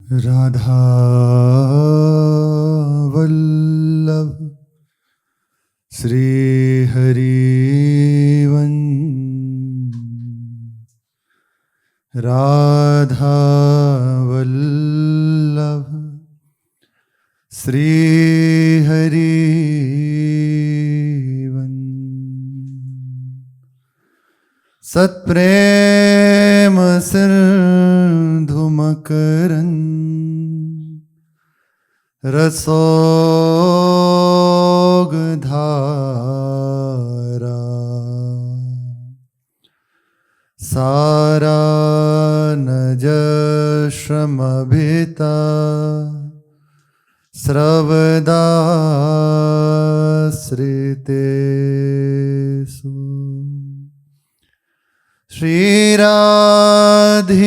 राधा वल्लभ श्री हरिवंश राधा वल्लभ श्री हरिवंश सत्प्रेम सिंधु मकरंद रसोग धारा सारा नज श्रमभिता स्रवदाश्रितेषु श्री राधिके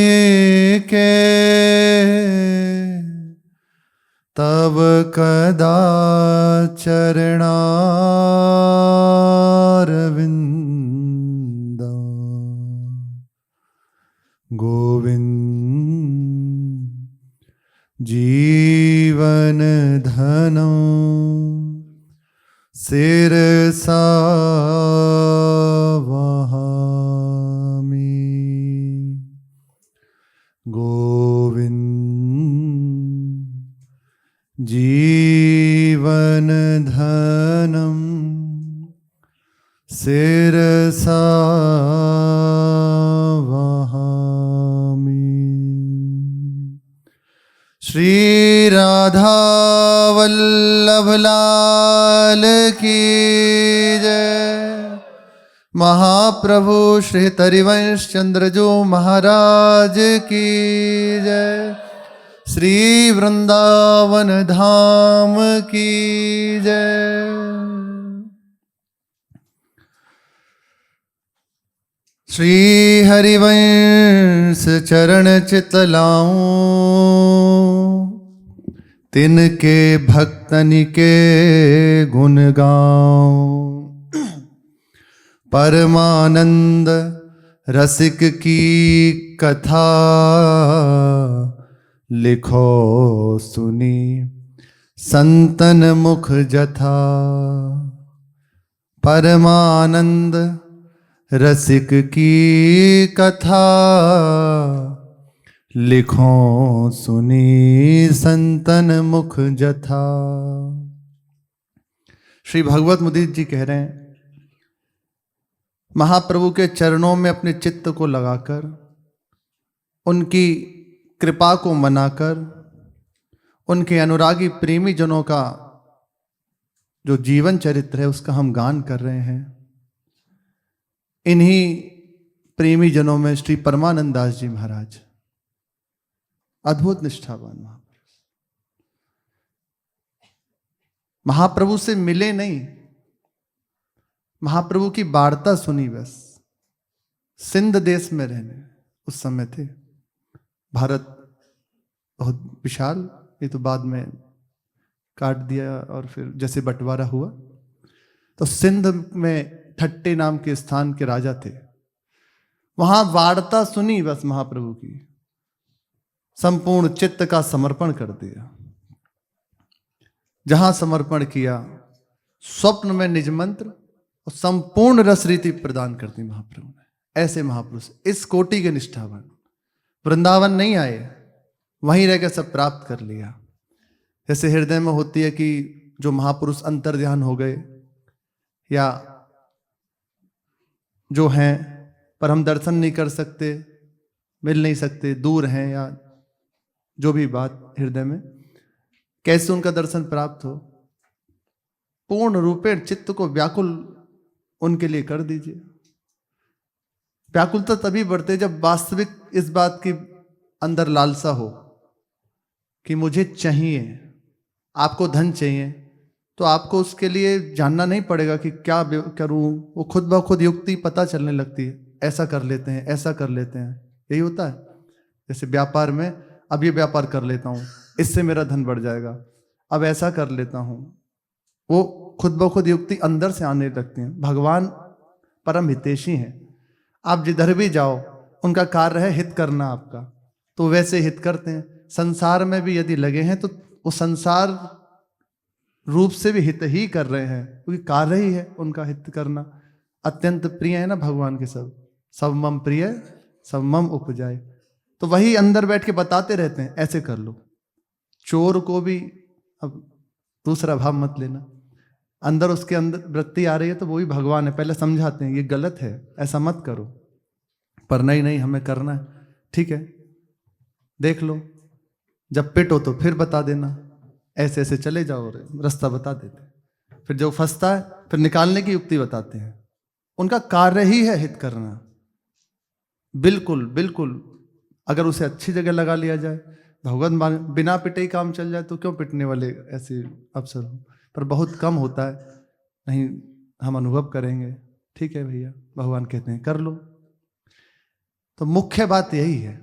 तब कदा चरणारविंद गोविंद जीवन धनो सिरसा वहामि गोविंद जीवन धनम सिरसा वहामि। श्री राधा वल्लभ लाल की जय। महाप्रभु श्री हरिवंश चंद्रजू महाराज की जय। श्री वृंदावन धाम की जय। श्री हरिवंश चरण चित लाऊं तिनके भक्तन के गुण गाऊं। परमानंद रसिक की कथा लिखो सुनी संतन मुख जथा। परमानंद रसिक की कथा लिखो सुनी संतन मुख जथा। श्री भगवत मुदीत जी कह रहे हैं, महाप्रभु के चरणों में अपने चित्त को लगाकर, उनकी कृपा को मनाकर, उनके अनुरागी प्रेमी जनों का जो जीवन चरित्र है उसका हम गान कर रहे हैं। इन्हीं प्रेमी जनों में श्री परमानंद दास जी महाराज, अद्भुत निष्ठावान महापुरुष, महाप्रभु से मिले नहीं, महाप्रभु की वार्ता सुनी बस। सिंध देश में रहने उस समय थे। भारत बहुत विशाल, ये तो बाद में काट दिया और फिर जैसे बंटवारा हुआ तो सिंध में ठट्टे नाम के स्थान के राजा थे। वहां वार्ता सुनी बस महाप्रभु की, संपूर्ण चित्त का समर्पण कर दिया। जहां समर्पण किया, स्वप्न में निज मंत्र और संपूर्ण रस रीति प्रदान कर दी महाप्रभु ने। ऐसे महापुरुष, इस कोटि के निष्ठावान, वृंदावन नहीं आए, वहीं रहकर सब प्राप्त कर लिया। जैसे हृदय में होती है कि जो महापुरुष अंतर ध्यान हो गए या जो हैं पर हम दर्शन नहीं कर सकते, मिल नहीं सकते, दूर हैं, या जो भी बात हृदय में, कैसे उनका दर्शन प्राप्त हो? पूर्ण रूपेण चित्त को व्याकुल उनके लिए कर दीजिए। व्याकुलता तभी बढ़ते जब वास्तविक इस बात की अंदर लालसा हो कि मुझे चाहिए। आपको धन चाहिए तो आपको उसके लिए जानना नहीं पड़ेगा कि क्या करूं, वो खुद ब खुद युक्ति पता चलने लगती है। ऐसा कर लेते हैं, ऐसा कर लेते हैं, यही होता है। जैसे व्यापार में, अब ये व्यापार कर लेता हूं, इससे मेरा धन बढ़ जाएगा, अब ऐसा कर लेता हूं, वो खुद ब खुद युक्ति अंदर से आने लगती हैं। भगवान परम हितैषी हैं। आप जिधर भी जाओ, उनका कार्य है हित करना आपका, तो वैसे हित करते हैं। संसार में भी यदि लगे हैं तो वो संसार रूप से भी हित ही कर रहे हैं, क्योंकि कार्य ही है उनका हित करना। अत्यंत प्रिय है ना भगवान के सब, सब मम प्रिय सब मम उपजाए। तो वही अंदर बैठ के बताते रहते हैं ऐसे कर लो। चोर को भी अब दूसरा भाव मत लेना, अंदर उसके अंदर वृत्ति आ रही है तो वो भी भगवान है, पहले समझाते हैं ये गलत है, ऐसा मत करो, पर नहीं नहीं हमें करना है, ठीक है देख लो, जब पिट हो तो फिर बता देना, ऐसे ऐसे चले जाओ, रास्ता बता देते। फिर जो फंसता है फिर निकालने की युक्ति बताते हैं। उनका कार्य ही है हित करना, बिल्कुल बिल्कुल। अगर उसे अच्छी जगह लगा लिया जाए, भगवान बिना पिटे ही काम चल जाए तो क्यों पिटने वाले ऐसे अवसर हो, पर बहुत कम होता है। नहीं हम अनुभव करेंगे, ठीक है भैया, भगवान कहते हैं कर लो। तो मुख्य बात यही है,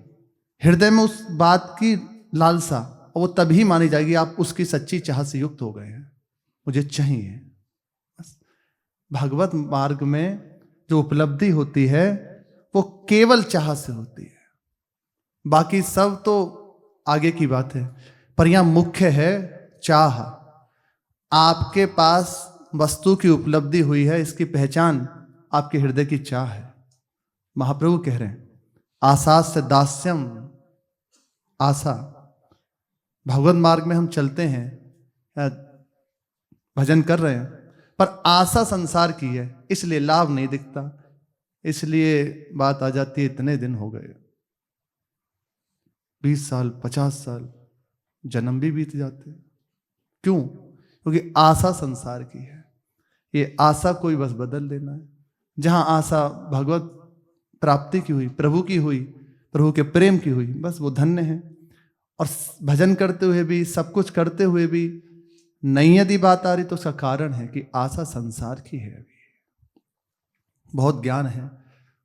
हृदय में उस बात की लालसा, और वो तभी मानी जाएगी आप उसकी सच्ची चाह से युक्त हो गए हैं, मुझे चाहिए। बस भगवत मार्ग में जो उपलब्धि होती है वो केवल चाह से होती है, बाकी सब तो आगे की बात है, पर यहां मुख्य है चाह। आपके पास वस्तु की उपलब्धि हुई है, इसकी पहचान आपके हृदय की चाह है। महाप्रभु कह रहे हैं आशा से दास्यम, आशा। भगवत मार्ग में हम चलते हैं, भजन कर रहे हैं, पर आशा संसार की है, इसलिए लाभ नहीं दिखता। इसलिए बात आ जाती है इतने दिन हो गए, 20 साल 50 साल, जन्म भी बीत जाते। क्यों? क्योंकि आशा संसार की है। ये आशा कोई बस बदल देना है। जहां आशा भगवत प्राप्ति की हुई, प्रभु की हुई, प्रभु के प्रेम की हुई, बस वो धन्य है। और भजन करते हुए भी, सब कुछ करते हुए भी नहीं यदि बात आ रही तो उसका कारण है कि आशा संसार की है। अभी बहुत ज्ञान है,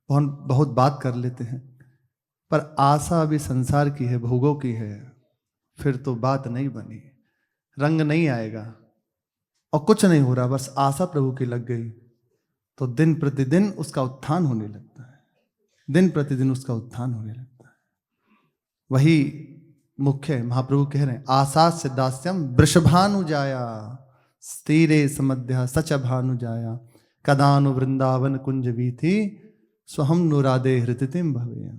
बहुत बात कर लेते हैं, पर आशा अभी संसार की है, भोगों की है, फिर तो बात नहीं बनी, रंग नहीं आएगा और कुछ नहीं हो रहा, बस आशा प्रभु की लग गई तो दिन प्रतिदिन उसका उत्थान होने लगता है, दिन प्रतिदिन उसका उत्थान होने लगता है। वही मुख्य है। महाप्रभु कह रहे हैं आशा से दास्यम वृषभानु जाया, स्थिरे समध्या सच भानु जाया, कदानु वृंदावन कुंज वीथि स्वहम नुरादे हृतिम भवे।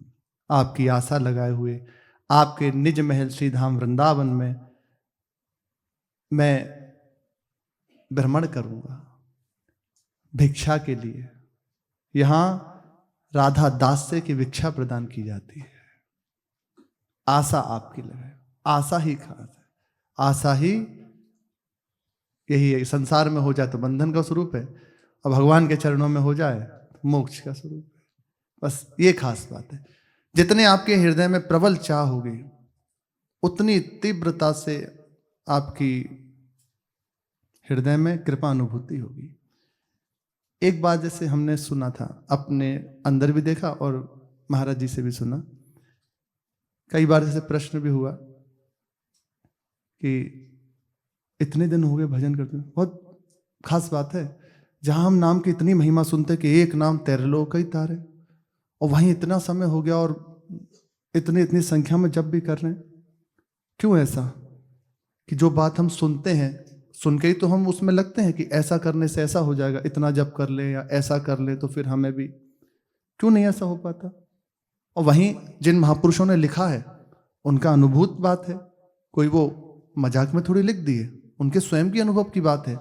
आपकी आशा लगाए हुए आपके निज महल श्री धाम वृंदावन में मैं भ्रमण करूंगा भिक्षा के लिए। यहां राधा दास्य की भिक्षा प्रदान की जाती है। आशा आपकी लगाए, आशा ही खास है, आशा ही यही है। संसार में हो जाए तो बंधन का स्वरूप है, और भगवान के चरणों में हो जाए तो मोक्ष का स्वरूप है। बस ये खास बात है। जितने आपके हृदय में प्रबल चाह होगी, उतनी तीव्रता से आपकी हृदय में कृपा अनुभूति होगी। एक बात जैसे हमने सुना था, अपने अंदर भी देखा और महाराज जी से भी सुना, कई बार जैसे प्रश्न भी हुआ कि इतने दिन हो गए भजन करते, बहुत खास बात है। जहां हम नाम की इतनी महिमा सुनते कि एक नाम तैरलोक ही तारे, और वहीं इतना समय हो गया और इतनी संख्या में जब भी कर रहे हैं। क्यों ऐसा? कि जो बात हम सुनते हैं, सुन के ही तो हम उसमें लगते हैं कि ऐसा करने से ऐसा हो जाएगा, इतना जब कर ले या ऐसा कर ले तो फिर हमें भी, क्यों नहीं ऐसा हो पाता? और वहीं जिन महापुरुषों ने लिखा है उनका अनुभूत बात है, कोई वो मजाक में थोड़ी लिख दी है, उनके स्वयं की अनुभव की बात है।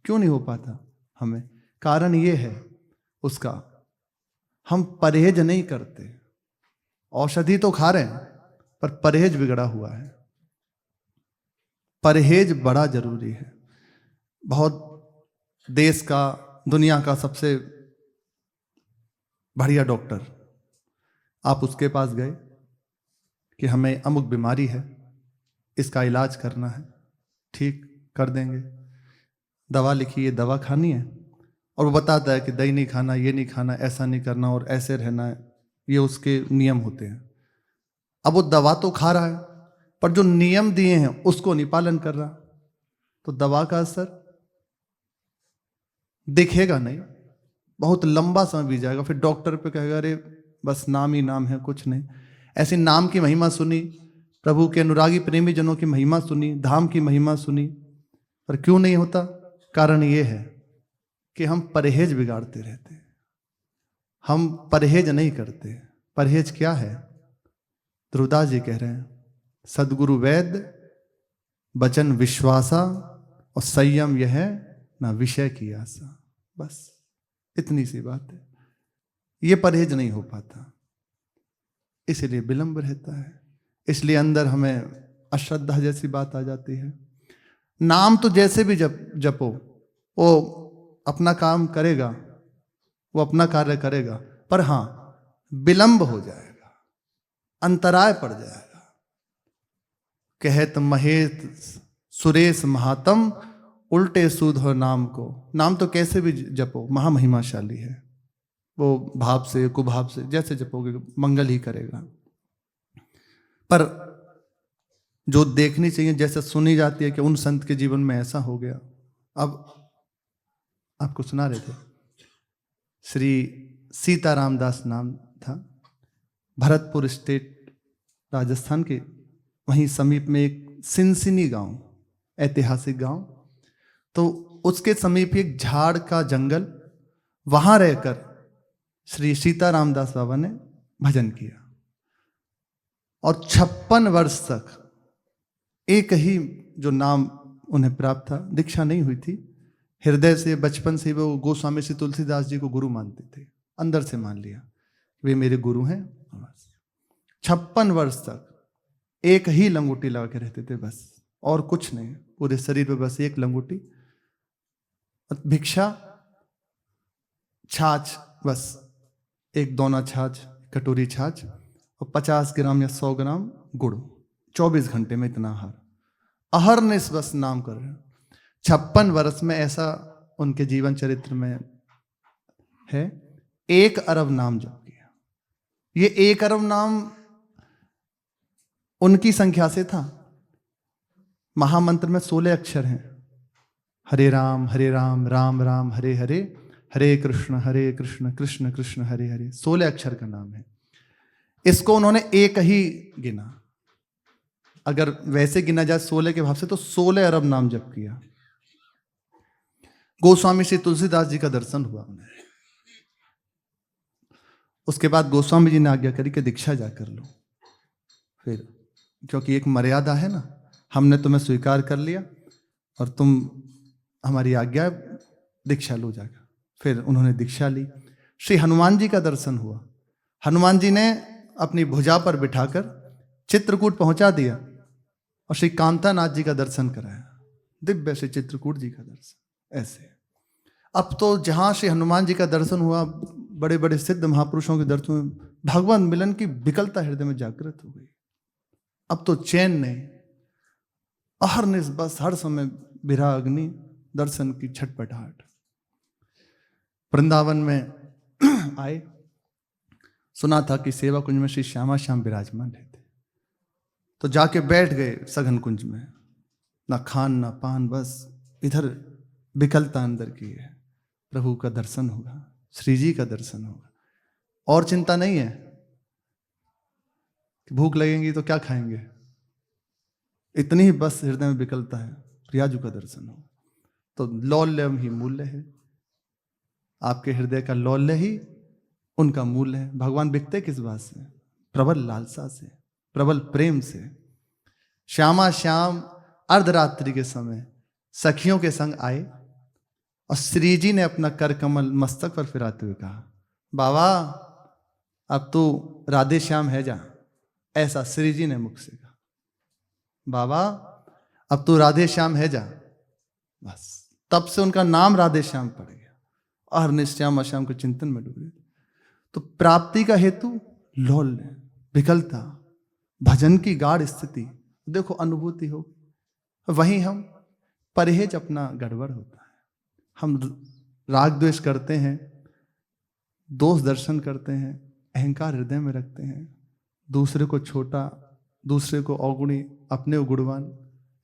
क्यों नहीं हो पाता हमें? कारण ये है उसका, हम परहेज नहीं करते। औषधि तो खा रहे हैं पर परहेज बिगड़ा हुआ है। परहेज बड़ा जरूरी है। बहुत देश का, दुनिया का सबसे बढ़िया डॉक्टर, आप उसके पास गए कि हमें अमुक बीमारी है, इसका इलाज करना है, ठीक कर देंगे, दवा लिखी, ये दवा खानी है, और वो बताता है कि दही नहीं खाना, ये नहीं खाना, ऐसा नहीं करना और ऐसे रहना है, ये उसके नियम होते हैं। अब वो दवा तो खा रहा है पर जो नियम दिए हैं उसको नहीं पालन कर रहा, तो दवा का असर दिखेगा नहीं, बहुत लंबा समय बीत जाएगा। फिर डॉक्टर पे कहेगा अरे बस नाम ही नाम है, कुछ नहीं। ऐसी नाम की महिमा सुनी प्रभु के अनुरागी प्रेमी जनों की महिमा सुनी, धाम की महिमा सुनी, पर क्यों नहीं होता? कारण ये है कि हम परहेज बिगाड़ते रहते हैं, हम परहेज नहीं करते। परहेज क्या है? ध्रुवदास जी कह रहे हैं, सदगुरु वैद्य बचन विश्वासा और संयम यह है ना विषय की आशा। बस इतनी सी बात है। ये परहेज नहीं हो पाता, इसलिए विलंब रहता है, इसलिए अंदर हमें अश्रद्धा जैसी बात आ जाती है। नाम तो जैसे भी जपो, वो अपना काम करेगा, वो अपना कार्य करेगा, पर हां विलंब हो जाएगा, अंतराय पड़ जाएगा। कहत महेश सुरेश महात्म उल्टे सूद हो नाम को। नाम तो कैसे भी जपो महामहिमाशाली है, वो भाव से कुभाव से जैसे जपोगे मंगल ही करेगा। पर जो देखनी चाहिए, जैसे सुनी जाती है कि उन संत के जीवन में ऐसा हो गया। अब आपको सुना रहे थे, श्री सीताराम दास नाम था, भरतपुर स्टेट राजस्थान के वहीं समीप में एक सिनसिनी गांव, ऐतिहासिक गांव, तो उसके समीप एक झाड़ का जंगल, वहां रहकर श्री सीताराम दास बाबा ने भजन किया और 56 वर्ष तक एक ही जो नाम उन्हें प्राप्त था, दीक्षा नहीं हुई थी, हृदय से बचपन से वो गोस्वामी श्री तुलसीदास जी को गुरु मानते थे, अंदर से मान लिया वे मेरे गुरु हैं। 56 वर्ष तक एक ही लंगोटी लगा के रहते थे, बस और कुछ नहीं, पूरे शरीर पे बस एक लंगोटी, भिक्षा, छाछ, बस एक दोना छाछ, कटोरी छाछ और 50 ग्राम या 100 ग्राम गुड़, 24 घंटे में इतना आहार, अहरनिश बस नाम कर रहे हैं। 56 वर्ष में ऐसा उनके जीवन चरित्र में है, 1 अरब नाम जप किया। ये 1 अरब नाम उनकी संख्या से था। महामंत्र में 16 अक्षर हैं, हरे राम राम राम हरे हरे, हरे कृष्ण कृष्ण कृष्ण हरे हरे, 16 अक्षर का नाम है। इसको उन्होंने एक ही गिना, अगर वैसे गिना जाए 16 के भाव से तो 16 अरब नाम जप किया। गोस्वामी श्री तुलसीदास जी का दर्शन हुआ उन्हें। उसके बाद गोस्वामी जी ने आज्ञा करी कि दीक्षा जाकर लो। फिर क्योंकि एक मर्यादा है ना, हमने तुम्हें स्वीकार कर लिया और तुम हमारी आज्ञा, दीक्षा लो जाकर। फिर उन्होंने दीक्षा ली। श्री हनुमान जी का दर्शन हुआ। हनुमान जी ने अपनी भुजा पर बिठाकर चित्रकूट पहुंचा दिया और श्री कांतानाथ जी का दर्शन कराया, दिव्य श्री चित्रकूट जी का दर्शन। ऐसे अब तो जहां श्री हनुमान जी का दर्शन हुआ, बड़े बड़े सिद्ध महापुरुषों के दर्शन में भगवान मिलन की विकलता हृदय में जागृत हो गई। अब तो चैन नहीं, अहरनिश बस हर समय विरह अग्नि, दर्शन की छटपटाहट। वृंदावन में आए, सुना था कि सेवा कुंज में श्री श्यामा श्याम विराजमान रहते, तो जाके बैठ गए सघन कुंज में, ना खान ना पान, बस इधर विकलता अंदर की है। प्रभु का दर्शन होगा, श्री जी का दर्शन होगा, और चिंता नहीं है कि भूख लगेंगी तो क्या खाएंगे, इतनी ही बस हृदय में विकलता है, प्रियाजू का दर्शन हो। तो लौल्यम ही मूल्य है, आपके हृदय का लौल्य ही उनका मूल्य है। भगवान बिकते किस बात से? प्रबल लालसा से, प्रबल प्रेम से। श्यामा श्याम अर्धरात्रि के समय सखियों के संग आए और श्री जी ने अपना कर कमल मस्तक पर फिराते हुए कहा, बाबा अब तो राधे श्याम है जा। ऐसा श्री जी ने मुख से कहा, बाबा अब तो राधे श्याम है जा। बस तब से उनका नाम राधे श्याम पड़ गया और निश्याम अश्याम के चिंतन में डूबे। तो प्राप्ति का हेतु लौल्य, विकलता, भजन की गाढ़ स्थिति, देखो अनुभूति हो। वहीं हम परहेज अपना गड़बड़ होता है, हम राग द्वेष करते हैं, दोष दर्शन करते हैं, अहंकार हृदय में रखते हैं, दूसरे को छोटा, दूसरे को अवगुणी, अपने गुणवान,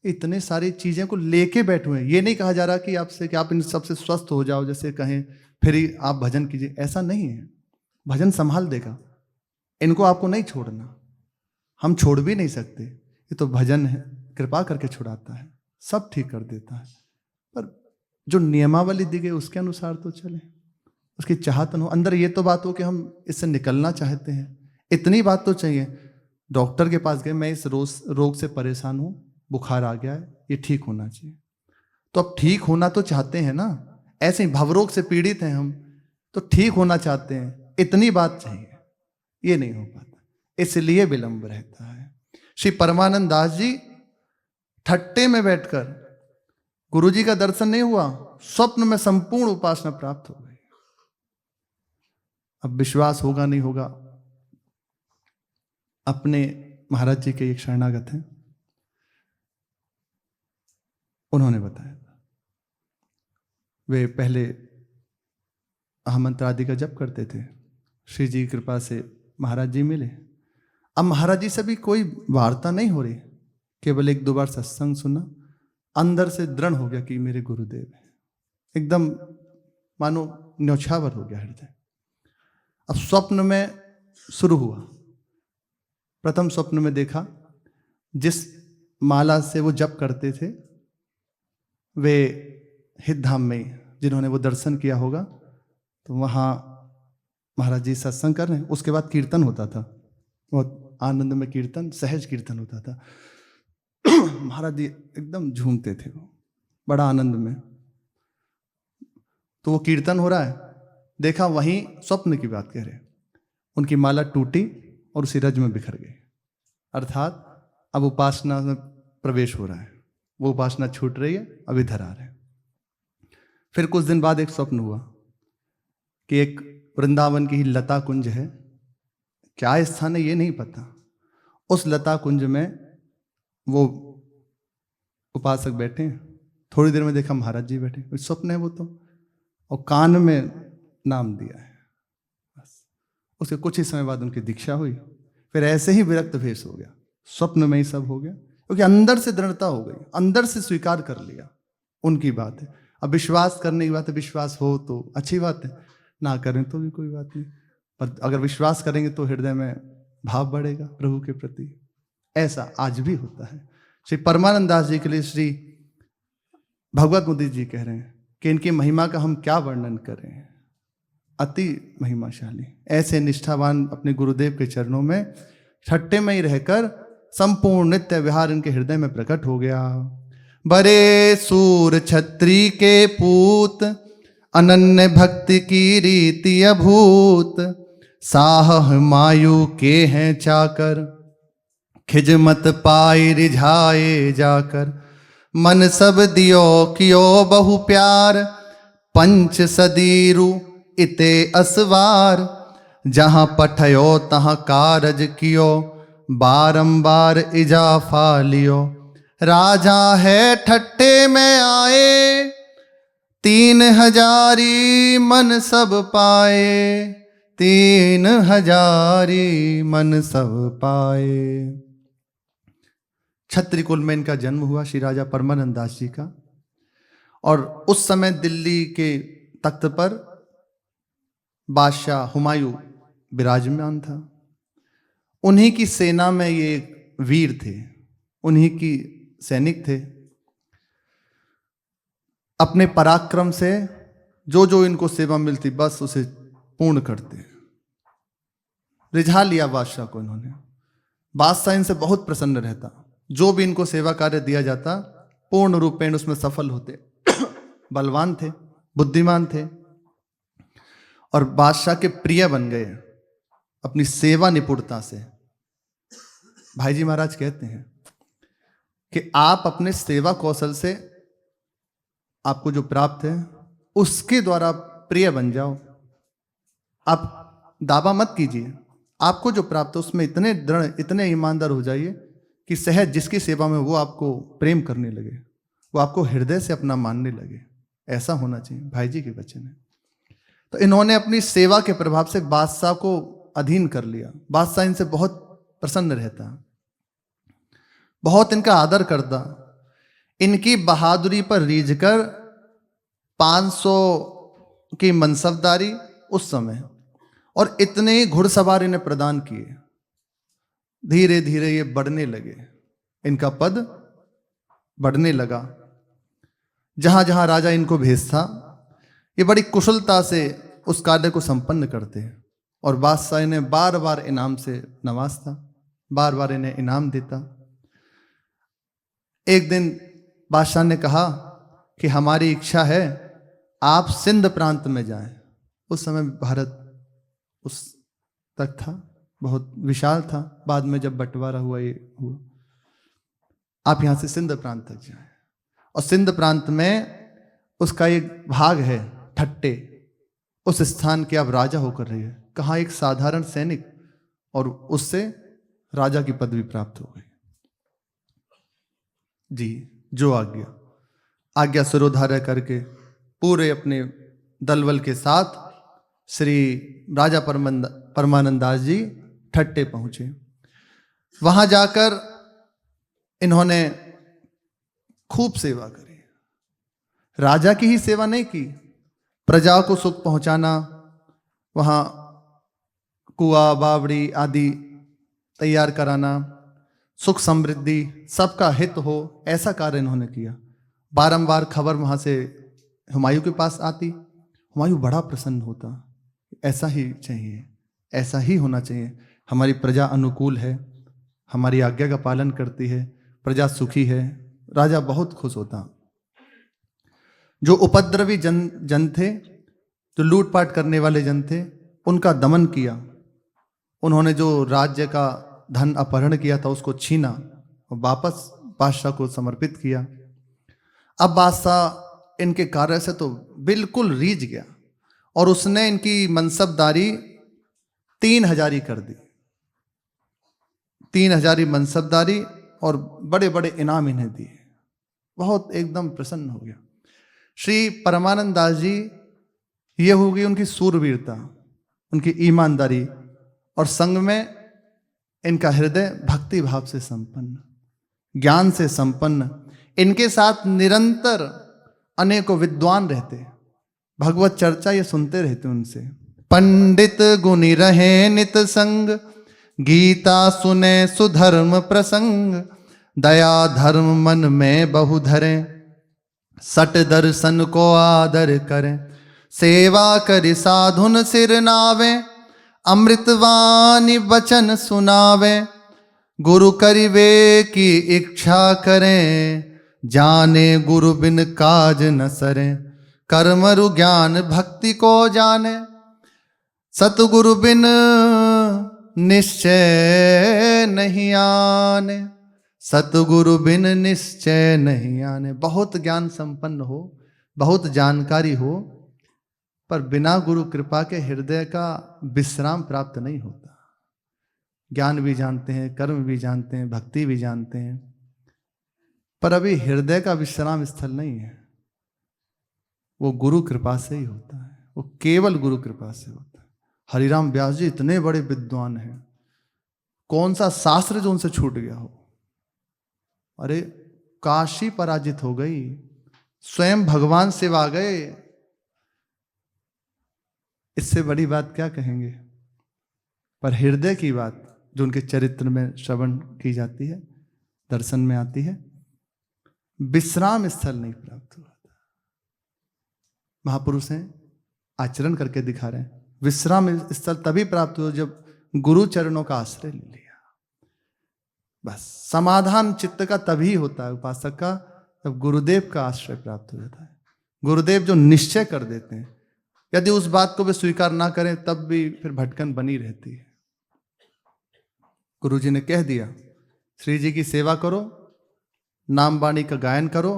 इतने सारी चीजें को लेके बैठे हुए हैं। ये नहीं कहा जा रहा कि आपसे कि आप इन सबसे स्वस्थ हो जाओ, जैसे कहें फिर ही आप भजन कीजिए, ऐसा नहीं है। भजन संभाल देगा, इनको आपको नहीं छोड़ना, हम छोड़ भी नहीं सकते। ये तो भजन है, कृपा करके छुड़ाता है, सब ठीक कर देता है, पर जो नियमावली दी गई उसके अनुसार तो चले, उसकी चाहत हो अंदर। ये तो बात हो कि हम इससे निकलना चाहते हैं, इतनी बात तो चाहिए। डॉक्टर के पास गए, मैं इस रोग से परेशान हूँ, बुखार आ गया है, ये ठीक होना चाहिए, तो अब ठीक होना तो चाहते हैं ना। ऐसे ही भवरोग से पीड़ित हैं हम, तो ठीक होना चाहते हैं, इतनी बात चाहिए, ये नहीं हो पाता, इसलिए विलंब रहता है। श्री परमानंद दास जी ठट्टे में बैठकर, गुरुजी का दर्शन नहीं हुआ, स्वप्न में संपूर्ण उपासना प्राप्त हो गई। अब विश्वास होगा नहीं होगा, अपने महाराज जी के एक शरणागत हैं, उन्होंने बताया, वे पहले अहमंत्र आदि का जप करते थे, श्री जी की कृपा से महाराज जी मिले। अब महाराज जी से भी कोई वार्ता नहीं हो रही, केवल एक दो बार सत्संग सुना, अंदर से दृढ़ हो गया कि मेरे गुरुदेव है, एकदम मानो न्यौछावर हो गया हृदय। अब स्वप्न में शुरू हुआ, प्रथम स्वप्न में देखा जिस माला से वो जप करते थे, वे हितधाम में, जिन्होंने वो दर्शन किया होगा, तो वहाँ महाराज जी सत्संग कर रहे हैं, उसके बाद कीर्तन होता था, बहुत आनंद में कीर्तन, सहज कीर्तन होता था। महाराज जी एकदम झूमते थे, वो बड़ा आनंद में। तो वो कीर्तन हो रहा है, देखा वहीं स्वप्न की बात कह रहे, उनकी माला टूटी और उसी रज में बिखर गई, अर्थात अब उपासना में प्रवेश हो रहा है, वो उपासना छूट रही है, अब इधर आ रहे हैं। फिर कुछ दिन बाद एक स्वप्न हुआ कि एक वृंदावन की ही लता कुंज है, क्या स्थान है ये नहीं पता, उस लता कुंज में वो उपासक बैठे हैं, थोड़ी देर में देखा महाराज जी बैठे, स्वप्न है वो तो, और कान में नाम दिया है, बस। उसके कुछ ही समय बाद उनकी दीक्षा हुई, फिर ऐसे ही विरक्त भेष हो गया, स्वप्न में ही सब हो गया, क्योंकि अंदर से दृढ़ता हो गई, अंदर से स्वीकार कर लिया, उनकी बात है। अब विश्वास करने की बात है, विश्वास हो तो अच्छी बात है, ना करें तो भी कोई बात नहीं, पर अगर विश्वास करेंगे तो हृदय में भाव बढ़ेगा प्रभु के प्रति। ऐसा आज भी होता है। श्री परमानंद दास जी के लिए श्री भगवत मुदि जी कह रहे हैं कि इनकी महिमा का हम क्या वर्णन करें, अति महिमाशाली। ऐसे निष्ठावान अपने गुरुदेव के चरणों में छट्टे में ही रहकर संपूर्ण नित्य विहार इनके हृदय में प्रकट हो गया। बरे सूर छत्री के पूत, अनन्य भक्ति की रीति अभूत, साह मायू के हैं चाकर, खिजमत पाई रिझाए जाकर, मन सब दियो कियो बहु प्यार, पंच सदीरु इते असवार, जहाँ पठयो तहाँ कारज कियो, बारंबार इजाफा लियो, राजा है ठट्टे में आए, 3000 मन सब पाए, 3000 मन सब पाए। छत्री कुल में इनका जन्म हुआ, श्री राजा परमानंद दास जी का, और उस समय दिल्ली के तख्त पर बादशाह हुमायूं विराजमान था। उन्हीं की सेना में ये वीर थे, उन्हीं की सैनिक थे। अपने पराक्रम से जो जो इनको सेवा मिलती बस उसे पूर्ण करते, रिझा लिया बादशाह को इन्होंने। बादशाह इनसे बहुत प्रसन्न रहता, जो भी इनको सेवा कार्य दिया जाता पूर्ण रूपेण उसमें सफल होते। बलवान थे, बुद्धिमान थे, और बादशाह के प्रिय बन गए अपनी सेवा निपुणता से। भाई जी महाराज कहते हैं कि आप अपने सेवा कौशल से आपको जो प्राप्त है उसके द्वारा प्रिय बन जाओ। आप दावा मत कीजिए, आपको जो प्राप्त है उसमें इतने दृढ़, इतने ईमानदार हो जाइए कि सहज जिसकी सेवा में वो आपको प्रेम करने लगे, वो आपको हृदय से अपना मानने लगे। ऐसा होना चाहिए, भाई जी के वचन है। तो इन्होंने अपनी सेवा के प्रभाव से बादशाह को अधीन कर लिया। बादशाह इनसे बहुत प्रसन्न रहता, बहुत इनका आदर करता। इनकी बहादुरी पर रीझकर 500 की मनसबदारी उस समय और इतने घुड़सवार इन्हें प्रदान किए। धीरे धीरे ये बढ़ने लगे, इनका पद बढ़ने लगा। जहां जहां राजा इनको भेजता, ये बड़ी कुशलता से उस कार्य को संपन्न करते हैं और बादशाह इन्हें बार बार इनाम से नवाजता, बार बार इन्हें इनाम देता। एक दिन बादशाह ने कहा कि हमारी इच्छा है आप सिंध प्रांत में जाएं। उस समय भारत उस तक था, बहुत विशाल था। बाद में जब बंटवारा हुआ, ये हुआ, आप यहां से सिंध प्रांत तक जाएं। और सिंध प्रांत में उसका एक भाग है ठट्टे, उस स्थान के आप राजा होकर रहिए। कहा एक साधारण सैनिक, और उससे राजा की पदवी प्राप्त हो गई। जी, जो आज्ञा सिरोधार्य करके पूरे अपने दलबल के साथ श्री राजा परमानंद दास जी ठट्टे पहुंचे। वहां जाकर इन्होंने खूब सेवा करी। राजा की ही सेवा नहीं की, प्रजा को सुख पहुंचाना, वहां कुआं बावड़ी आदि तैयार कराना, सुख समृद्धि सबका हित हो, ऐसा कार्य इन्होंने किया। बारंबार खबर वहां से हुमायूं के पास आती, हुमायूं बड़ा प्रसन्न होता, ऐसा ही चाहिए, ऐसा ही होना चाहिए। हमारी प्रजा अनुकूल है, हमारी आज्ञा का पालन करती है, प्रजा सुखी है। राजा बहुत खुश होता। जो उपद्रवी जन थे, जो लूटपाट करने वाले जन थे, उनका दमन किया। उन्होंने जो राज्य का धन अपहरण किया था उसको छीना और वापस बादशाह को समर्पित किया। अब बादशाह इनके कार्य से तो बिल्कुल रीझ गया और उसने इनकी मनसबदारी 3000 कर दी। 3000 मनसबदारी और बड़े बड़े इनाम इन्हें दिए। बहुत एकदम प्रसन्न हो गया। श्री परमानंद दास जी, ये होगी उनकी सूरवीरता, उनकी ईमानदारी, और संग में इनका हृदय भक्ति भाव से संपन्न, ज्ञान से संपन्न। इनके साथ निरंतर अनेकों विद्वान रहते, भगवत चर्चा ये सुनते रहते उनसे। पंडित गुणी रहे नित संग, गीता सुने सुधर्म प्रसंग, दया धर्म मन में बहु धरे, सट दर्शन को आदर करें, सेवा करि साधुन सिर नावे, अमृतवाणी वचन सुनावे, गुरु करिवे की इच्छा करें, जाने गुरु बिन काज न सरे, कर्मरु ज्ञान भक्ति को जाने, सतगुरु बिन निश्चय नहीं आने, सतगुरु बिन निश्चय नहीं आने। बहुत ज्ञान संपन्न हो, बहुत जानकारी हो, पर बिना गुरु कृपा के हृदय का विश्राम प्राप्त नहीं होता। ज्ञान भी जानते हैं, कर्म भी जानते हैं, भक्ति भी जानते हैं, पर अभी हृदय का विश्राम स्थल नहीं है। वो गुरु कृपा से ही होता है, वो केवल गुरु कृपा से होता है। हरिराम व्यास जी इतने बड़े विद्वान हैं, कौन सा शास्त्र जो उनसे छूट गया हो। अरे काशी पराजित हो गई, स्वयं भगवान शिव आ गए, इससे बड़ी बात क्या कहेंगे। पर हृदय की बात जो उनके चरित्र में श्रवण की जाती है, दर्शन में आती है, विश्राम स्थल नहीं प्राप्त हुआ था। महापुरुष हैं, आचरण करके दिखा रहे हैं। विश्राम स्थल तभी प्राप्त हुआ जब गुरु चरणों का आश्रय ले लिया। बस समाधान चित्त का तभी होता है उपासक का, जब गुरुदेव का आश्रय प्राप्त हो जाता है। गुरुदेव जो निश्चय कर देते हैं, यदि उस बात को वे स्वीकार ना करें तब भी फिर भटकन बनी रहती है। गुरुजी ने कह दिया, श्री जी की सेवा करो, नाम वाणी का गायन करो,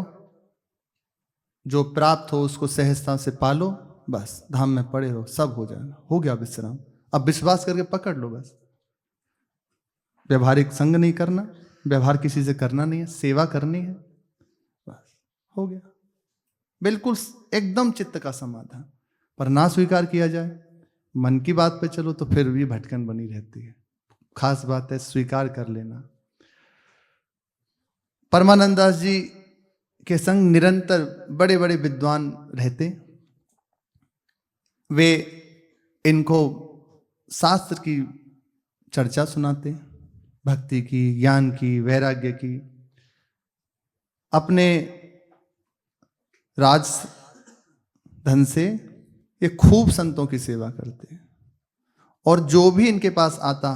जो प्राप्त हो उसको सहजता से पालो, बस धाम में पड़े हो, सब हो जाएगा। हो गया विश्राम। अब विश्वास करके पकड़ लो बस। व्यवहारिक संग नहीं करना, व्यवहार किसी से करना नहीं है, सेवा करनी है, बस हो गया। बिल्कुल एकदम चित्त का समाधान। पर ना स्वीकार किया जाए, मन की बात पे चलो तो फिर भी भटकन बनी रहती है। खास बात है स्वीकार कर लेना। परमानंद दास जी के संग निरंतर बड़े बड़े विद्वान रहते। वे इनको शास्त्र की चर्चा सुनाते, भक्ति की, ज्ञान की, वैराग्य की, अपने राज धन से ये खूब संतों की सेवा करते और जो भी इनके पास आता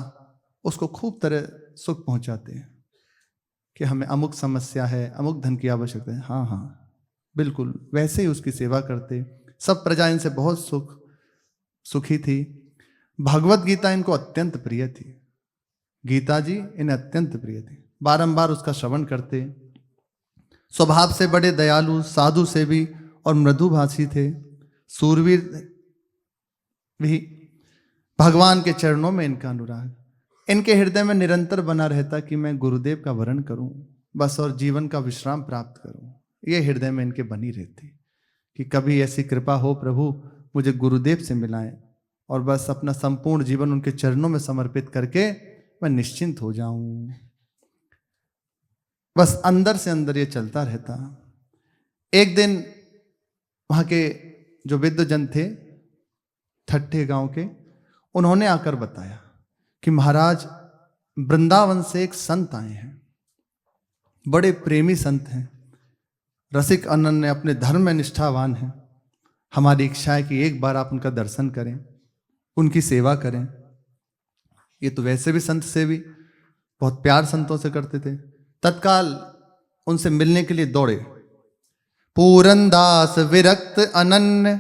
उसको खूब तरह सुख पहुंचाते हैं कि हमें अमुक समस्या है, अमुक धन की आवश्यकता है। हाँ हाँ बिल्कुल वैसे ही उसकी सेवा करते। सब प्रजा इनसे बहुत सुखी थी। भगवत गीता इनको अत्यंत प्रिय थी। गीता जी इन्हें अत्यंत प्रिय थी। बारंबार उसका श्रवण करते। स्वभाव से बड़े दयालु, साधु सेवी और मृदुभाषी थे। सूरवीर भी। भगवान के चरणों में इनका अनुराग इनके हृदय में निरंतर बना रहता कि मैं गुरुदेव का वरण करूं बस और जीवन का विश्राम प्राप्त करूं। ये हृदय में इनके बनी रहती कि कभी ऐसी कृपा हो प्रभु मुझे गुरुदेव से मिलाएं और बस अपना संपूर्ण जीवन उनके चरणों में समर्पित करके मैं निश्चिंत हो जाऊं। बस अंदर से अंदर ये चलता रहता। एक दिन वहां के जो विद्वजन थे ठट्ठे गांव के, उन्होंने आकर बताया कि महाराज वृंदावन से एक संत आए हैं, बड़े प्रेमी संत हैं, रसिक अनन्य, अपने धर्म में निष्ठावान हैं। हमारी इच्छा है कि एक बार आप उनका दर्शन करें, उनकी सेवा करें। ये तो वैसे भी संत सेवी बहुत प्यार संतों से करते थे। तत्काल उनसे मिलने के लिए दौड़े। पूरनदास विरक्त अनन्य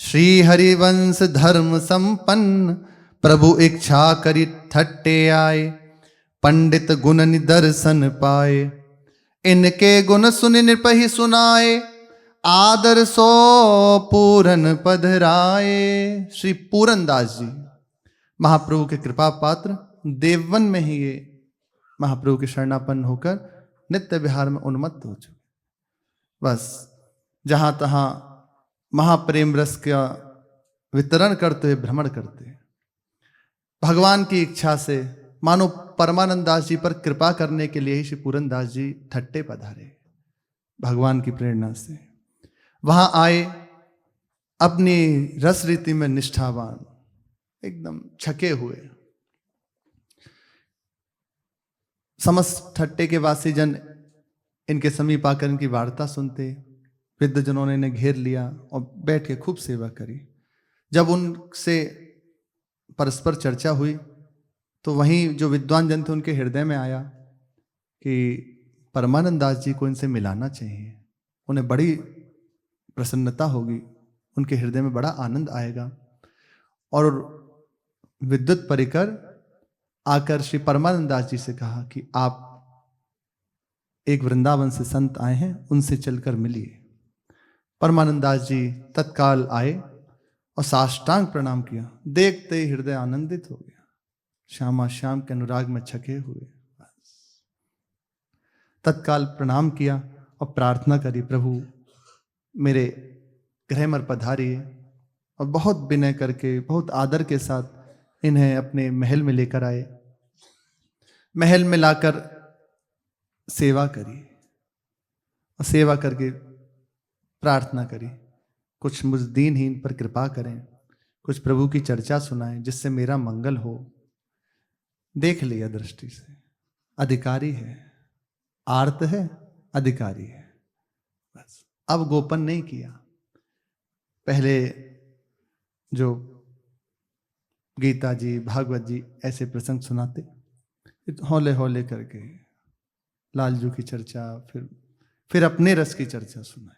श्री हरिवंश धर्म संपन्न प्रभु इच्छा करी ठट्टे आए पंडित गुण निदर्शन पाए इनके गुण सुनि निपहि सुनाए आदर सो पूरन पधराए। श्री पूरनदास जी महाप्रभु के कृपा पात्र, देववन में ही ये महाप्रभु के शरणापन्न होकर नित्य विहार में उन्मत्त हो चुके। बस जहां तहां महाप्रेम रस का वितरण करते हुए भ्रमण करते। भगवान की इच्छा से मानो परमानंद दास जी पर कृपा करने के लिए ही श्री पूरनदास जी ठट्टे पधारे। भगवान की प्रेरणा से वहां आए, अपनी रस रीति में निष्ठावान, एकदम छके हुए। समस्त ठट्टे के वासी जन इनके समीप आकर इनकी वार्ता सुनते। विद्वजनों ने इन्हें घेर लिया और बैठ के खूब सेवा करी। जब उनसे परस्पर चर्चा हुई तो वहीं जो विद्वान जन थे उनके हृदय में आया कि परमानंद दास जी को इनसे मिलाना चाहिए, उन्हें बड़ी प्रसन्नता होगी, उनके हृदय में बड़ा आनंद आएगा। और विद्युत परिकर आकर श्री परमानंद दास जी से कहा कि आप एक वृंदावन से संत आए हैं, उनसे चलकर मिलिए। परमानंद दास जी तत्काल आए और साष्टांग प्रणाम किया। देखते ही हृदय आनंदित हो गया, श्यामा श्याम के अनुराग में छके हुए। तत्काल प्रणाम किया और प्रार्थना करी, प्रभु मेरे गृह में पधारिए। और बहुत विनय करके, बहुत आदर के साथ इन्हें अपने महल में लेकर आए। महल में लाकर सेवा करी और सेवा करके प्रार्थना करी, कुछ मुझ दीनहीन पर कृपा करें, कुछ प्रभु की चर्चा सुनाएं जिससे मेरा मंगल हो। देख लिया दृष्टि से, अधिकारी है, आर्त है, अधिकारी है। बस अब गोपन नहीं किया। पहले जो गीता जी, भागवत जी ऐसे प्रसंग सुनाते, हौले हौले करके लालजू की चर्चा, फिर अपने रस की चर्चा सुनाए।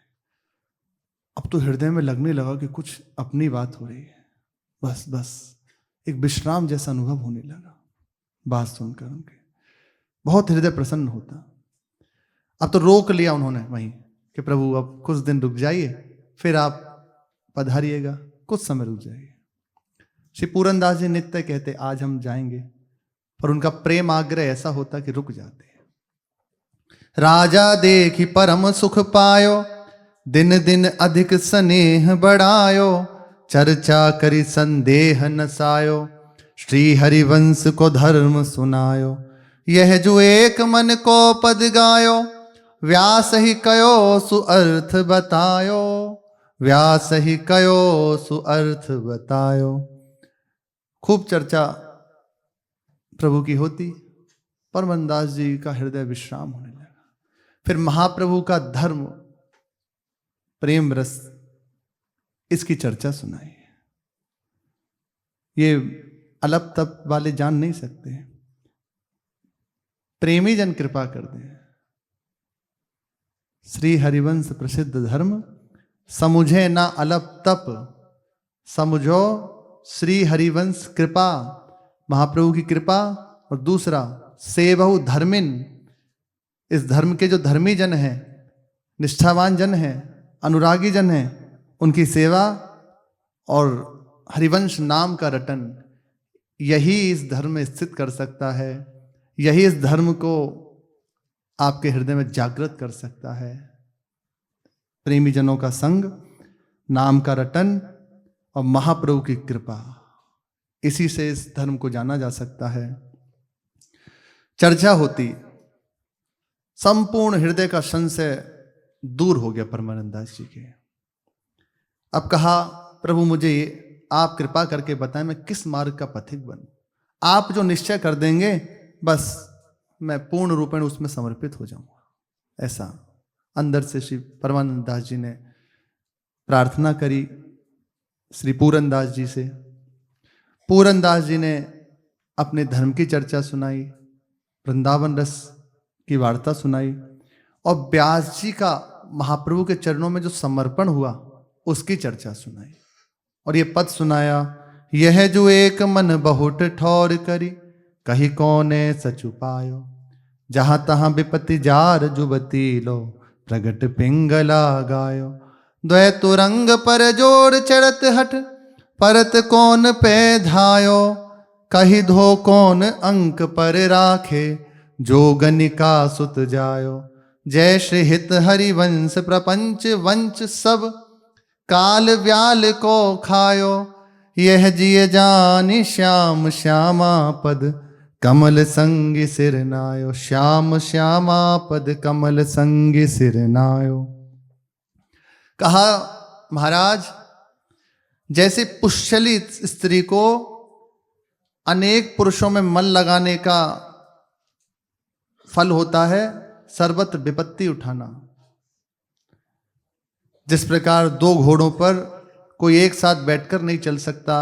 अब तो हृदय में लगने लगा कि कुछ अपनी बात हो रही है। बस एक विश्राम जैसा अनुभव होने लगा बात सुनकर उनके। बहुत हृदय प्रसन्न होता। अब तो रोक लिया उन्होंने वहीं कि प्रभु अब कुछ दिन रुक जाइए, फिर आप पधारिएगा, कुछ समय रुक जाइए। श्री पूरनदास जी नित्य कहते आज हम जाएंगे, पर उनका प्रेम आग्रह ऐसा होता कि रुक जाते। राजा देखी परम सुख पायो, दिन दिन अधिक स्नेह बढ़ायो, चर्चा करी संदेह नसायो, श्री हरिवंश को धर्म सुनायो। यह जो एक मन को पद गायो, व्यास ही कयो सुअर्थ बतायो, व्यास ही कयो सुअर्थ बतायो। खूब चर्चा प्रभु की होती। परमदास जी का हृदय विश्राम होने लगा। फिर महाप्रभु का धर्म, प्रेम रस, इसकी चर्चा सुनाई। ये अलप तप वाले जान नहीं सकते, प्रेमी जन कृपा कर दें। श्री हरिवंश प्रसिद्ध धर्म, समुझे ना अलप तप, समुझो श्री हरिवंश कृपा। महाप्रभु की कृपा, और दूसरा सेवहु धर्मिन, इस धर्म के जो धर्मी जन हैं, निष्ठावान जन हैं, अनुरागी जन हैं, उनकी सेवा और हरिवंश नाम का रटन, यही इस धर्म में स्थित कर सकता है, यही इस धर्म को आपके हृदय में जागृत कर सकता है। प्रेमी जनों का संग, नाम का रटन और महाप्रभु की कृपा, इसी से इस धर्म को जाना जा सकता है। चर्चा होती, संपूर्ण हृदय का संशय दूर हो गया परमानंद दास जी के। अब कहा, प्रभु मुझे आप कृपा करके बताएं मैं किस मार्ग का पथिक बनूं। आप जो निश्चय कर देंगे बस मैं पूर्ण रूपेण उसमें समर्पित हो जाऊंगा। ऐसा अंदर से श्री परमानंद दास जी ने प्रार्थना करी श्री पूरन दास जी से। पूरन दास जी ने अपने धर्म की चर्चा सुनाई, वृंदावन रस की वार्ता सुनाई, और व्यास जी का महाप्रभु के चरणों में जो समर्पण हुआ उसकी चर्चा सुनाई। और ये पद सुनाया, यह जो एक मन बहुत ठौर करी, कही कौने सच उपायो, जहां तहां विपत्ति जार जुबती लो, प्रगट पिंगला गायो। द्वैतो रंग पर जोड़ चढ़त हट, परत कौन पे धायो, कही धो कौन अंक पर राखे, जो गनिका सुत जायो। जय श्री हित हरिवंश प्रपंच वंच सब, काल व्याल को खायो। यह जिय जानि श्याम श्यामा पद, कमल संगी सिर नायो। श्याम श्यामा पद कमल संगी सिर नायो। कहा, महाराज जैसे पुष्यली स्त्री को अनेक पुरुषों में मन लगाने का फल होता है सर्वत्र विपत्ति उठाना, जिस प्रकार दो घोड़ों पर कोई एक साथ बैठकर नहीं चल सकता,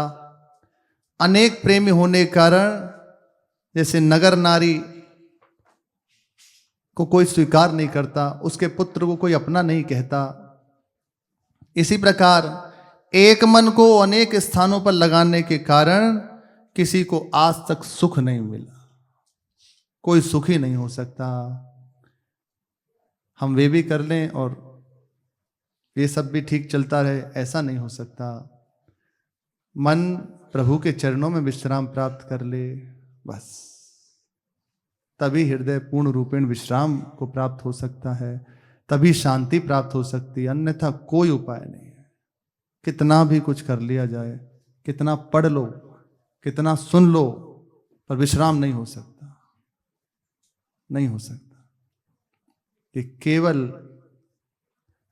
अनेक प्रेमी होने के कारण जैसे नगर नारी को कोई स्वीकार नहीं करता, उसके पुत्र को कोई अपना नहीं कहता, इसी प्रकार एक मन को अनेक स्थानों पर लगाने के कारण किसी को आज तक सुख नहीं मिला, कोई सुखी नहीं हो सकता। हम वे भी कर लें और ये सब भी ठीक चलता रहे, ऐसा नहीं हो सकता। मन प्रभु के चरणों में विश्राम प्राप्त कर ले, बस तभी हृदय पूर्ण रूपेण विश्राम को प्राप्त हो सकता है, तभी शांति प्राप्त हो सकती है, अन्यथा कोई उपाय नहीं है। कितना भी कुछ कर लिया जाए, कितना पढ़ लो, कितना सुन लो, पर विश्राम नहीं हो सकता, नहीं हो सकता। कि केवल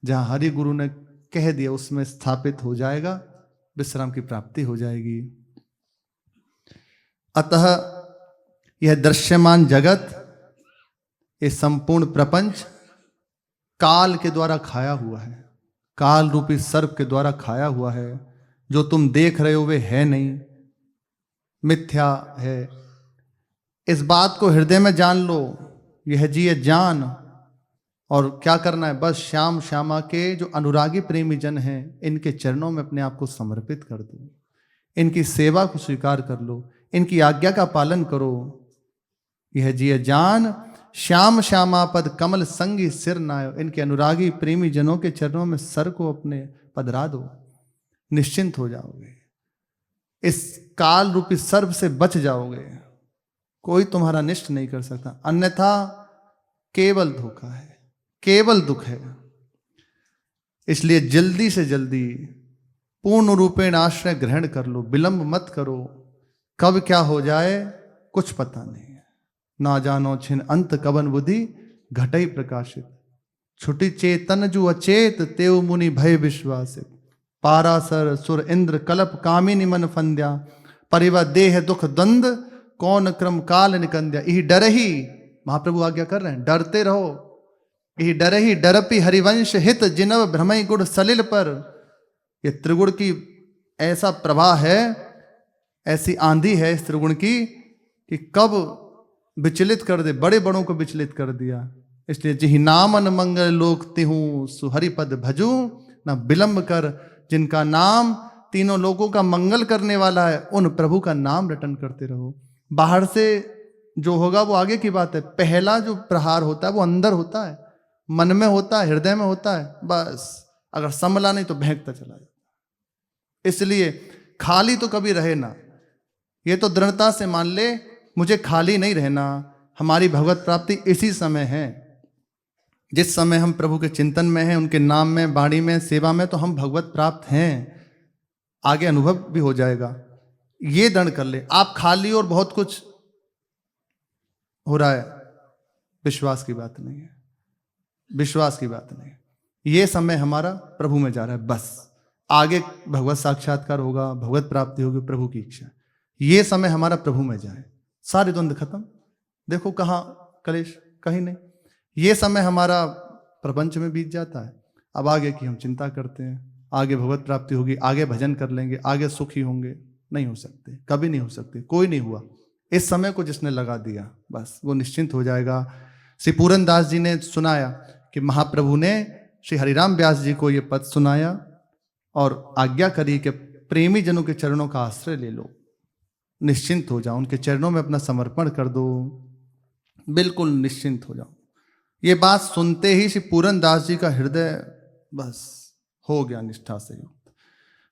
जहां हरि गुरु ने कह दिया उसमें स्थापित हो जाएगा, विश्राम की प्राप्ति हो जाएगी। अतः यह दृश्यमान जगत, ये संपूर्ण प्रपंच काल के द्वारा खाया हुआ है, काल रूपी सर्प के द्वारा खाया हुआ है। जो तुम देख रहे हो वे है नहीं, मिथ्या है। इस बात को हृदय में जान लो, यह जी ये जान। और क्या करना है, बस श्याम श्यामा के जो अनुरागी प्रेमी जन हैं, इनके चरणों में अपने आप को समर्पित कर दो, इनकी सेवा को स्वीकार कर लो, इनकी आज्ञा का पालन करो। यह जिय जान श्याम श्यामा पद कमल संगी सिर नायो। इनके अनुरागी प्रेमी जनों के चरणों में सर को अपने पधरा दो, निश्चिंत हो जाओगे, इस काल रूपी सर्प से बच जाओगे, कोई तुम्हारा निष्ठ नहीं कर सकता, अन्यथा केवल धोखा है, केवल दुख है। इसलिए जल्दी से जल्दी पूर्ण रूपेण आश्रय ग्रहण कर लो, विलंब मत करो। कब क्या हो जाए कुछ पता नहीं है, ना जानो छिन अंत कवन बुद्धि घटई प्रकाशित। छुटी चेतन जु अचेत तेव मुनि भय विश्वासित। पारासर सुर इंद्र कलप कामिनी मन फंद्या। परिवा देह दुख द्वंद कौन क्रम काल निकंद्या। यही डर ही महाप्रभु आज्ञा कर रहे हैं, डरते रहो, ही डरपि हरिवंश हित जिनव भ्रमय गुण सलिल पर। ये त्रिगुण की ऐसा प्रवाह है, ऐसी आंधी है इस त्रिगुण की कि कब विचलित कर दे, बड़े बड़ों को विचलित कर दिया। इसलिए जिहि नामन मंगल लोक तिहूं सुहरि पद भजू न विलंब कर। जिनका नाम तीनों लोगों का मंगल करने वाला है, उन प्रभु का नाम रटन करते रहो। बाहर से जो होगा वो आगे की बात है, पहला जो प्रहार होता है वो अंदर होता है, मन में होता है, हृदय में होता है। बस अगर संभला नहीं तो बहकता चला जाता। इसलिए खाली तो कभी रहे ना, ये तो दृढ़ता से मान ले, मुझे खाली नहीं रहना। हमारी भगवत प्राप्ति इसी समय है, जिस समय हम प्रभु के चिंतन में हैं, उनके नाम में, वाणी में, सेवा में, तो हम भगवत प्राप्त हैं। आगे अनुभव भी हो जाएगा। ये दृढ़ कर ले। आप खाली और बहुत कुछ हो रहा है, विश्वास की बात नहीं है, विश्वास की बात नहीं है। ये समय हमारा प्रभु में जा रहा है। बस आगे भगवत साक्षात्कार होगा, भगवत प्राप्ति होगी, प्रभु की इच्छा। ये समय हमारा प्रभु में जाए, सारे द्वंद्व खत्म। देखो कहाँ कलेश, कहीं नहीं। ये समय हमारा प्रपंच में बीत जाता है। अब आगे की हम चिंता करते हैं, आगे भगवत प्राप्ति होगी, आगे भजन कर लेंगे, आगे सुखी होंगे। नहीं हो सकते, कभी नहीं हो सकते, कोई नहीं हुआ। इस समय को जिसने लगा दिया बस वो निश्चिंत हो जाएगा। श्री पूरन दास जी ने सुनाया कि महाप्रभु ने श्री हरिराम व्यास जी को ये पद सुनाया और आज्ञा करी कि प्रेमी जनों के चरणों का आश्रय ले लो, निश्चिंत हो जाओ, उनके चरणों में अपना समर्पण कर दो, बिल्कुल निश्चिंत हो जाओ। ये बात सुनते ही श्री पूरन दास जी का हृदय बस हो गया निष्ठा से युक्त।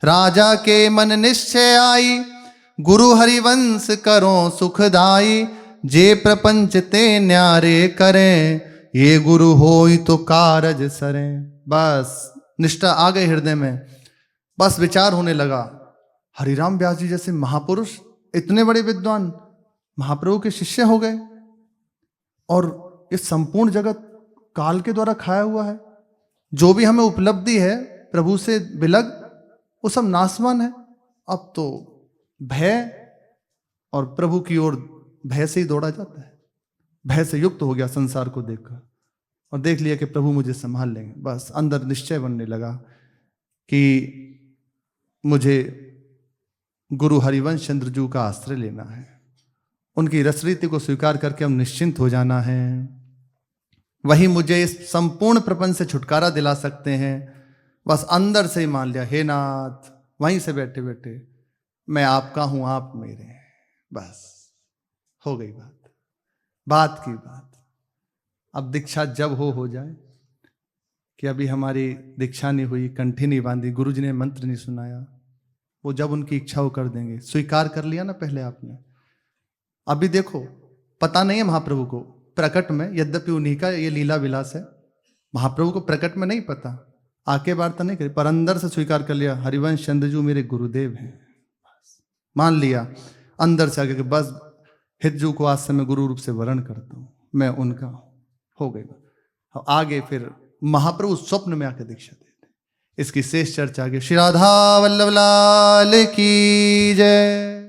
राजा के मन निश्चय आई, गुरु हरिवंश करो सुखदाई। जे प्रपंच ते न्यारे करें, ये गुरु होई तो कारज सरें। बस निष्ठा आ गई हृदय में। बस विचार होने लगा, हरिराम व्यास जी जैसे महापुरुष, इतने बड़े विद्वान, महाप्रभु के शिष्य हो गए, और इस संपूर्ण जगत काल के द्वारा खाया हुआ है। जो भी हमें उपलब्धि है प्रभु से विलग, वो सब नाशवान है। अब तो भय, और प्रभु की ओर भय से ही दौड़ा जाता है। भय से युक्त हो गया संसार को देखकर, और देख लिया कि प्रभु मुझे संभाल लेंगे। बस अंदर निश्चय बनने लगा कि मुझे गुरु हरिवंश चंद्र जी का आश्रय लेना है, उनकी रसरीति को स्वीकार करके हम निश्चिंत हो जाना है। वही मुझे इस संपूर्ण प्रपंच से छुटकारा दिला सकते हैं। बस अंदर से ही मान लिया, हे नाथ, वहीं से बैठे बैठे मैं आपका हूं, आप मेरे हैं। बस हो गई बात, बात की बात। अब दीक्षा जब हो जाए, कि अभी हमारी दीक्षा नहीं हुई, कंठी नहीं बांधी, गुरु जी ने मंत्र नहीं सुनाया, वो जब उनकी इच्छा वो कर देंगे। स्वीकार कर लिया ना पहले आपने। अभी देखो, पता नहीं है महाप्रभु को प्रकट में, यद्यपि उन्हीं का ये लीला विलास है, महाप्रभु को प्रकट में नहीं पता, आके वार्ता नहीं करी, पर अंदर से स्वीकार कर लिया, हरिवंश चंद्र जी मेरे गुरुदेव हैं। बस मान लिया अंदर से आगे कि बस हितजू को आज से मैं गुरु रूप से वर्ण करता हूं, मैं उनका हूं। हो गई। आगे फिर महाप्रभु स्वप्न में आके दीक्षा देते। इसकी शेष चर्चा आगे। श्री राधा वल्लभ लाल की जय।